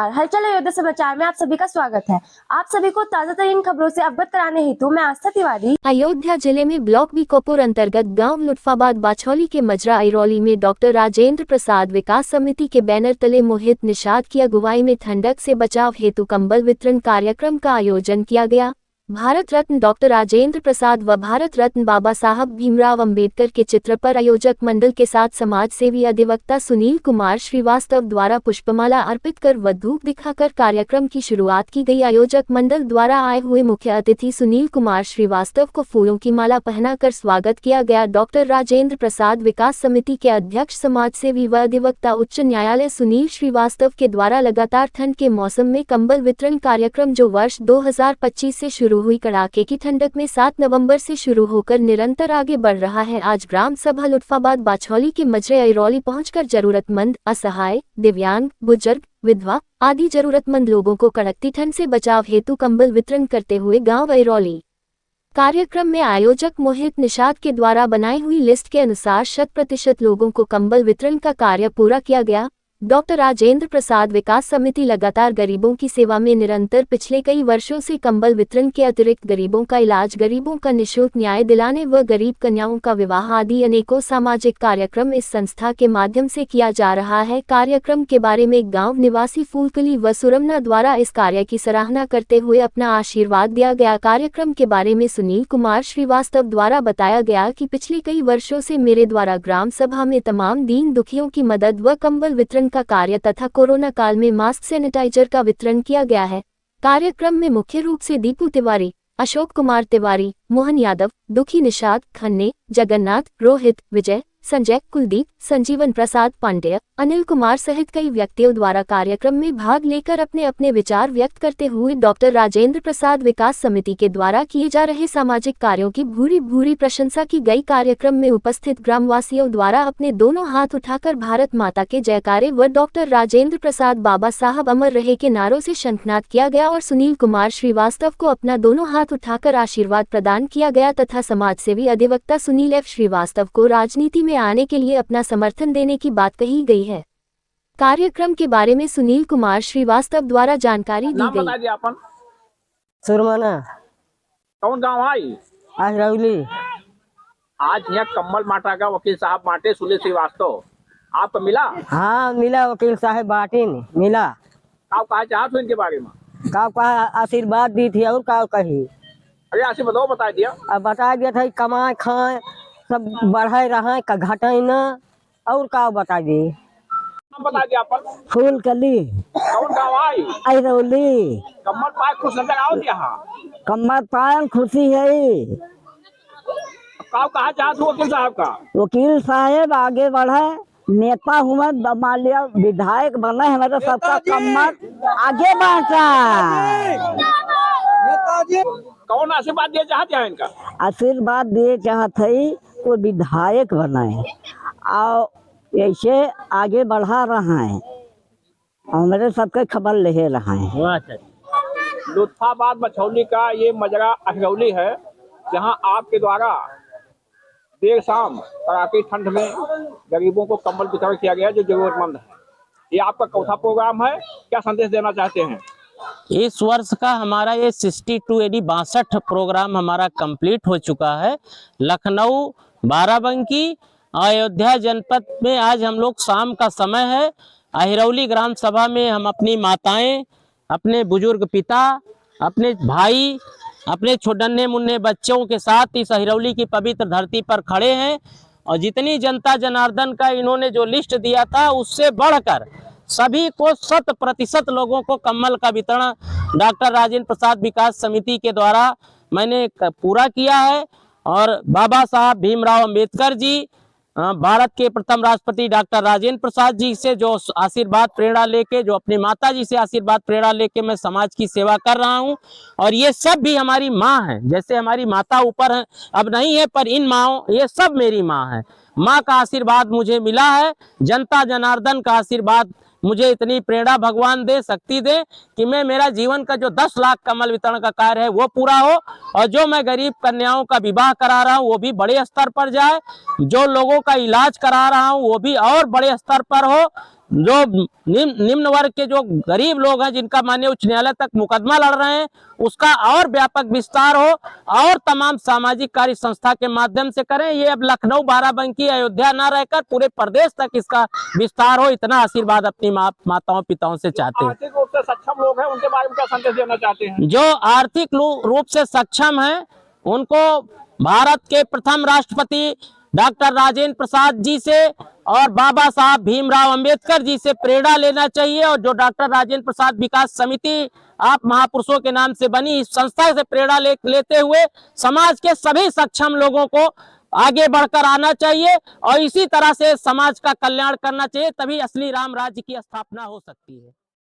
नमस्कार, हलचल अयोध्या समाचार में आप सभी का स्वागत है। आप सभी को ताजा तरीन खबरों से अवगत कराने हेतु मैं आस्था तिवारी। अयोध्या जिले में ब्लॉक बीकोपुर अंतर्गत गांव लुत्फाबाद बाछौली के मजरा अइरौली में डॉक्टर राजेंद्र प्रसाद विकास समिति के बैनर तले मोहित निषाद की अगुवाई में ठंडक से बचाव हेतु कंबल वितरण कार्यक्रम का आयोजन किया गया। भारत रत्न डॉक्टर राजेंद्र प्रसाद व भारत रत्न बाबा साहब भीमराव अंबेडकर के चित्र पर आयोजक मंडल के साथ समाज सेवी अधिवक्ता सुनील कुमार श्रीवास्तव द्वारा पुष्पमाला अर्पित कर व धूप दिखाकर कार्यक्रम की शुरुआत की गई। आयोजक मंडल द्वारा आए हुए मुख्य अतिथि सुनील कुमार श्रीवास्तव को फूलों की माला पहनाकर स्वागत किया गया। डॉक्टर राजेंद्र प्रसाद विकास समिति के अध्यक्ष समाज सेवी व अधिवक्ता उच्च न्यायालय सुनील श्रीवास्तव के द्वारा लगातार ठंड के मौसम में कंबल वितरण कार्यक्रम जो वर्ष 2025 से शुरू हुई कड़ाके की ठंडक में 7 नवंबर से शुरू होकर निरंतर आगे बढ़ रहा है। आज ग्राम सभा लुत्फाबाद बाछौली के मजरे अइरौली पहुंचकर जरूरतमंद, असहाय, दिव्यांग, बुजुर्ग, विधवा आदि जरूरतमंद लोगों को कड़कती ठंड से बचाव हेतु कंबल वितरण करते हुए गांव अइरौली। कार्यक्रम में आयोजक मोहित निषाद के द्वारा बनाई हुई लिस्ट के अनुसार 100% लोगों को कंबल वितरण का कार्य पूरा किया गया। डॉक्टर राजेंद्र प्रसाद विकास समिति लगातार गरीबों की सेवा में निरंतर पिछले कई वर्षों से कंबल वितरण के अतिरिक्त गरीबों का इलाज, गरीबों का निःशुल्क न्याय दिलाने व गरीब कन्याओं का विवाह आदि अनेकों सामाजिक कार्यक्रम इस संस्था के माध्यम से किया जा रहा है। कार्यक्रम के बारे में गांव निवासी फूलकली व सुरमना द्वारा इस कार्य की सराहना करते हुए अपना आशीर्वाद दिया गया। कार्यक्रम के बारे में सुनील कुमार श्रीवास्तव द्वारा बताया गया कि पिछले कई वर्षों से मेरे द्वारा ग्राम सभा में तमाम दीन दुखियों की मदद व कंबल वितरण का कार्य तथा कोरोना काल में मास्क, सैनिटाइजर का वितरण किया गया है। कार्यक्रम में मुख्य रूप से दीपू तिवारी, अशोक कुमार तिवारी, मोहन यादव, दुखी निषाद, खन्ने, जगन्नाथ, रोहित, विजय, संजय, कुलदीप, संजीवन प्रसाद पांडेय, अनिल कुमार सहित कई व्यक्तियों द्वारा कार्यक्रम में भाग लेकर अपने अपने विचार व्यक्त करते हुए डॉक्टर राजेंद्र प्रसाद विकास समिति के द्वारा किए जा रहे सामाजिक कार्यों की भूरी भूरी प्रशंसा की गई। कार्यक्रम में उपस्थित ग्रामवासियों द्वारा अपने दोनों हाथ उठाकर भारत माता के जयकारे व डॉक्टर राजेंद्र प्रसाद बाबा साहब अमर रहे के नारों से शंखनाद किया गया और सुनील कुमार श्रीवास्तव को अपना दोनों हाथ उठाकर आशीर्वाद प्रदान किया गया तथा समाजसेवी अधिवक्ता सुनील एफ श्रीवास्तव को राजनीति में आने के लिए अपना समर्थन देने की बात कही गई है। कार्यक्रम के बारे में सुनील कुमार श्रीवास्तव द्वारा जानकारी दी गई। अपन सुरमना कौन गांव आई अइरौली। आज यहाँ कम्बल माटा का वकील साहब बांटे सुनील श्रीवास्तव आपको मिला? हाँ मिला, वकील साहब बाटिन मिला। आप कहा चाहते हो इनके बारे में? का आशीर्वाद दी थी और का कही। अरे आशीर्वाद बता दिया। अब बता दिया था कमाए खाए सब बढ़े रहे का घटे न और का बता दी। बता दिया अपन। फूलकली कौन गांव आई अइरौली। कम्बल पाए खुश नजर आओ यहाँ। कमर पायल खुशी है। कहा चाहते हो वकील साहब का? वकील साहब आगे बढ़े, नेता हुआ, मान लिया विधायक बने, हमारा सबका कमर आगे बढ़ता। कौन आशीर्वाद दिया चाहते हैं इनका? आशीर्वाद दिए चाहते को विधायक बनाए और ऐसे आगे बढ़ा रहा है, हमारे सबके खबर ले रहा है। लुत्फाबाद बाछौली का ये मजरा अइरौली है जहां आपके द्वारा देर शाम कड़ाके ठंड में गरीबों को कंबल वितरण किया गया जो जरूरतमंद है। ये आपका चौथा प्रोग्राम है, क्या संदेश देना चाहते हैं? इस वर्ष का हमारा ये 62 प्रोग्राम हमारा कंप्लीट हो चुका है। लखनऊ, बाराबंकी, अयोध्या जनपद में आज हम लोग शाम का समय है। अइरौली ग्राम सभा में हम अपनी माताएं, अपने बुजुर्ग पिता, अपने भाई, अपने छोटे मुन्ने बच्चों के साथ इस अइरौली की पवित्र धरती पर खड़े हैं और जितनी जनता जनार्दन का इन्होंने जो लिस्ट दिया था उससे बढ़कर सभी को 100% लोगों को कम्बल का वितरण डॉक्टर राजेंद्र प्रसाद विकास समिति के द्वारा मैंने पूरा किया है। और बाबा साहब भीमराव अंबेडकर जी, भारत के प्रथम राष्ट्रपति डॉक्टर राजेंद्र प्रसाद जी से जो आशीर्वाद प्रेरणा लेके, जो अपनी माता जी से आशीर्वाद प्रेरणा लेके मैं समाज की सेवा कर रहा हूं। और ये सब भी हमारी माँ है, जैसे हमारी माता ऊपर है अब नहीं है पर इन माँ, ये सब मेरी माँ है। माँ का आशीर्वाद मुझे मिला है, जनता जनार्दन का आशीर्वाद मुझे इतनी प्रेरणा भगवान दे, शक्ति दे कि मैं मेरा जीवन का जो 10 लाख कम्बल वितरण का कार्य है वो पूरा हो और जो मैं गरीब कन्याओं का विवाह करा रहा हूँ वो भी बड़े स्तर पर जाए, जो लोगों का इलाज करा रहा हूँ वो भी और बड़े स्तर पर हो, जो निम्न वर्ग के जो गरीब लोग हैं जिनका माननीय उच्च न्यायालय तक मुकदमा लड़ रहे हैं, उसका और व्यापक विस्तार हो और तमाम सामाजिक कार्य संस्था के माध्यम से करें। ये अब लखनऊ, बाराबंकी, अयोध्या ना रहकर पूरे प्रदेश तक इसका विस्तार हो, इतना आशीर्वाद अपनी माताओं पिताओं से चाहते हैं। आर्थिक रूप से सक्षम लोग हैं, उनके बारे में क्या संदेश देना चाहते हैं? जो आर्थिक रूप से सक्षम हैं उनको भारत के प्रथम राष्ट्रपति डॉक्टर राजेंद्र प्रसाद जी से और बाबा साहब भीमराव अंबेडकर जी से प्रेरणा लेना चाहिए। और जो डॉक्टर राजेंद्र प्रसाद विकास समिति आप महापुरुषों के नाम से बनी, इस संस्था से प्रेरणा लेते हुए समाज के सभी सक्षम लोगों को आगे बढ़कर आना चाहिए और इसी तरह से समाज का कल्याण करना चाहिए, तभी असली राम राज्य की स्थापना हो सकती है।